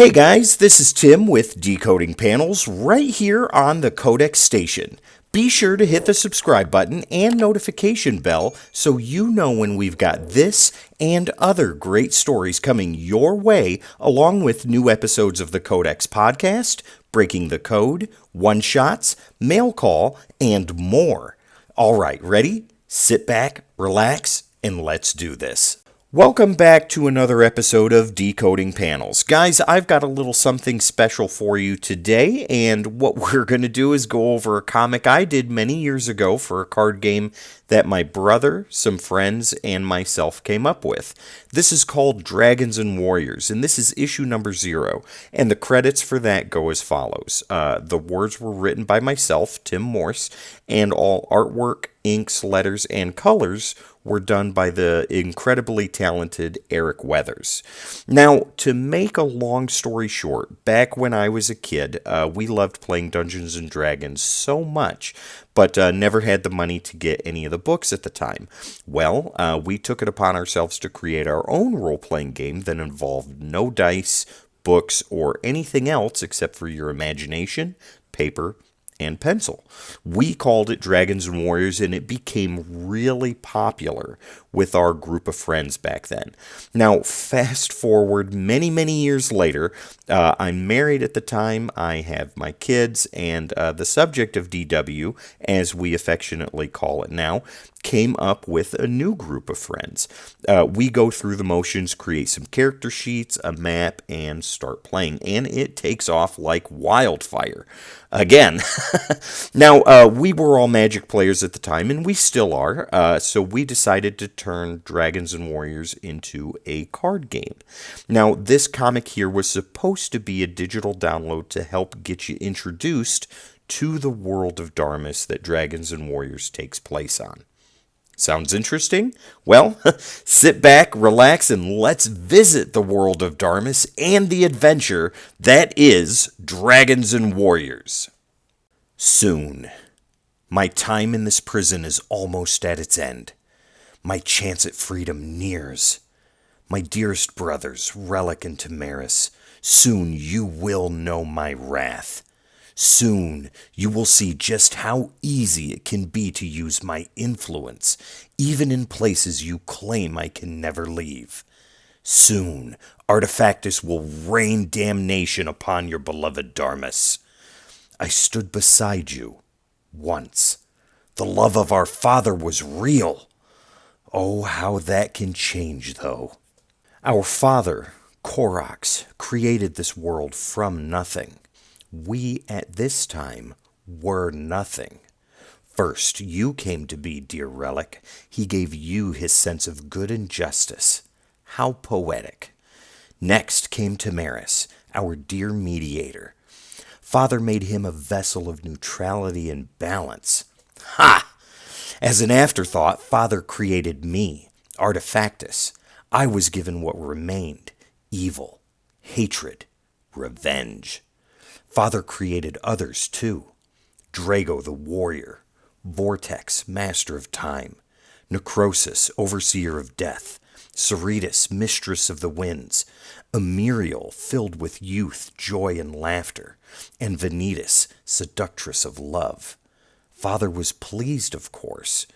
Hey guys, this is Tim with Decoding Panels right here on the Codex Station. Be sure to hit the subscribe button and notification bell so you know when we've got this and other great stories coming your way, along with new episodes of the Codex podcast, Breaking the Code, one-shots, mail call, and more. All right, ready? Sit back, relax, and let's do this. Welcome back to another episode of Decoding Panels. Guys, I've got a little something special for you today, and what we're going to do is go over a comic I did many years ago for a card game that my brother, some friends, and myself came up with. This is called Dragons and Warriors, and this is issue number 0, and the credits for that go as follows. The words were written by myself, Tim Morse, and all artwork, inks, letters, and colors were done by the incredibly talented Eric Weathers. Now, to make a long story short, back when I was a kid, we loved playing Dungeons and Dragons so much, but never had the money to get any of the books at the time. Well, we took it upon ourselves to create our own role-playing game that involved no dice, books, or anything else except for your imagination, paper, and pencil. We called it Dragons and Warriors, and it became really popular with our group of friends back then. Now, fast forward many years later, I'm married at the time, I have my kids, and the subject of DW, as we affectionately call it now, came up with a new group of friends. We go through the motions, create some character sheets, a map, and start playing, and it takes off like wildfire. Again, now, we were all Magic players at the time, and we still are, so we decided to turn Dragons and Warriors into a card game. Now, this comic here was supposed to be a digital download to help get you introduced to the world of Darmus that Dragons and Warriors takes place on. Sounds interesting? Well, sit back, relax, and let's visit the world of Darmus and the adventure that is Dragons and Warriors. Soon. My time in this prison is almost at its end. My chance at freedom nears. My dearest brothers, Relic and Tamaris, soon you will know my wrath. Soon you will see just how easy it can be to use my influence, even in places you claim I can never leave. Soon Artefactus will rain damnation upon your beloved Darmus. I stood beside you once. The love of our father was real. Oh, how that can change, though. Our father, Korox, created this world from nothing. We, at this time, were nothing. First, you came to be, dear Relic. He gave you his sense of good and justice. How poetic. Next came Tamaris, our dear mediator. Father made him a vessel of neutrality and balance. Ha! As an afterthought, Father created me, Artefactus. I was given what remained, evil, hatred, revenge. Father created others, too. Drago the warrior, Vortex, master of time, Necrosis, overseer of death, Cerritus, mistress of the winds, Emirial, filled with youth, joy, and laughter, and Vanitas, seductress of love. Father was pleased, of course.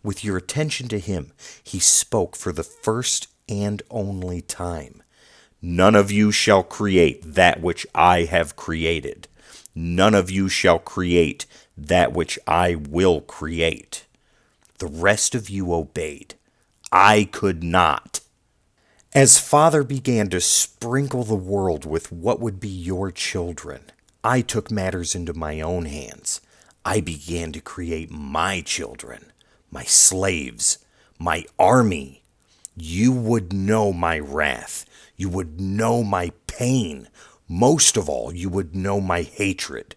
With your attention to him, he spoke for the first and only time. None of you shall create that which I have created. None of you shall create that which I will create. The rest of you obeyed. I could not. As Father began to sprinkle the world with what would be your children, I took matters into my own hands. I began to create my children, my slaves, my army. You would know my wrath. You would know my pain. Most of all, you would know my hatred.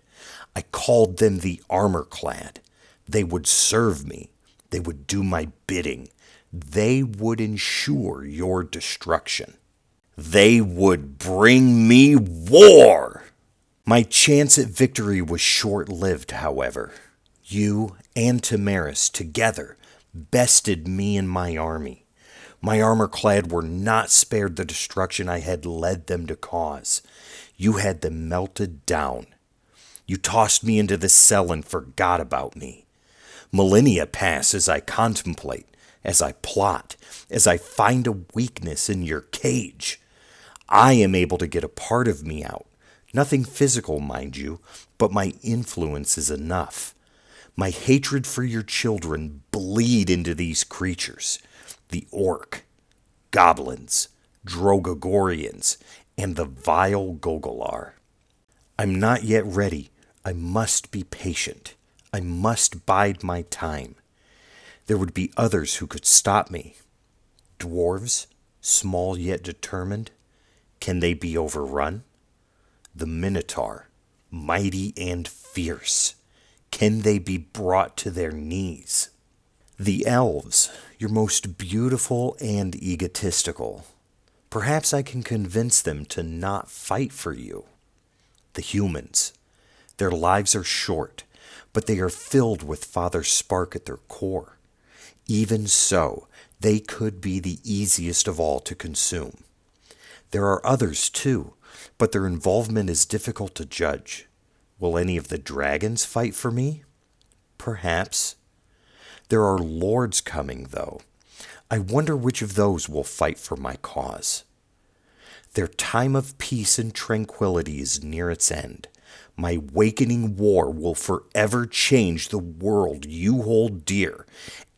I called them the armor-clad. They would serve me. They would do my bidding. They would ensure your destruction. They would bring me war. My chance at victory was short-lived, however. You and Tamaris together bested me and my army. My armor-clad were not spared the destruction I had led them to cause. You had them melted down. You tossed me into the cell and forgot about me. Millennia pass as I contemplate, as I plot, as I find a weakness in your cage. I am able to get a part of me out. Nothing physical, mind you, but my influence is enough. My hatred for your children bleed into these creatures. The orc, goblins, Drogogorians, and the vile Gogolar. I'm not yet ready. I must be patient. I must bide my time. There would be others who could stop me. Dwarves, small yet determined, can they be overrun? The Minotaur, mighty and fierce, can they be brought to their knees? The elves, your most beautiful and egotistical. Perhaps I can convince them to not fight for you. The humans, their lives are short, but they are filled with Father Spark at their core. Even so, they could be the easiest of all to consume. There are others too, but their involvement is difficult to judge. Will any of the dragons fight for me? Perhaps. There are lords coming, though. I wonder which of those will fight for my cause. Their time of peace and tranquility is near its end. My wakening war will forever change the world you hold dear,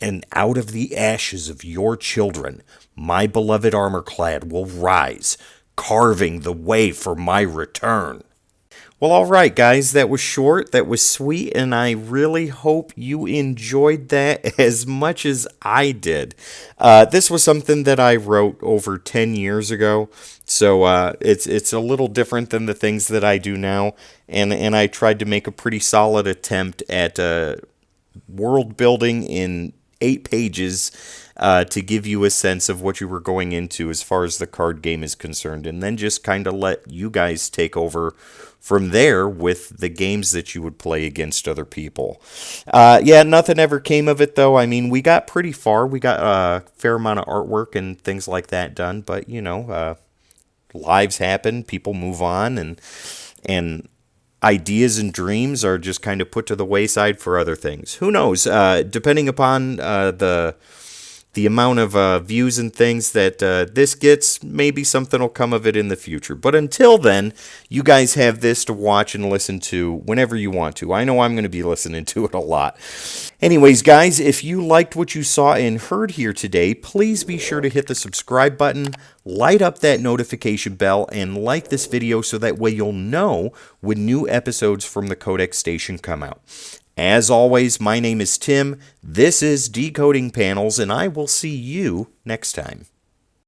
and out of the ashes of your children, my beloved armor-clad will rise, carving the way for my return. Well, all right, guys, that was short, that was sweet, and I really hope you enjoyed that as much as I did. This was something that I wrote over 10 years ago, so it's a little different than the things that I do now, and I tried to make a pretty solid attempt at world building in 8 pages to give you a sense of what you were going into as far as the card game is concerned, and then just kind of let you guys take over from there with the games that you would play against other people. Yeah, nothing ever came of it, though. I mean, we got pretty far. We got a fair amount of artwork and things like that done, but, you know, lives happen, people move on, and ideas and dreams are just kind of put to the wayside for other things. Who knows? Depending upon the amount of views and things that this gets, maybe something will come of it in the future. But until then, you guys have this to watch and listen to whenever you want to. I know I'm going to be listening to it a lot. Anyways, guys, if you liked what you saw and heard here today, please be sure to hit the subscribe button, light up that notification bell, and like this video so that way you'll know when new episodes from the Codex Station come out. As always, my name is Tim, this is Decoding Panels, and I will see you next time.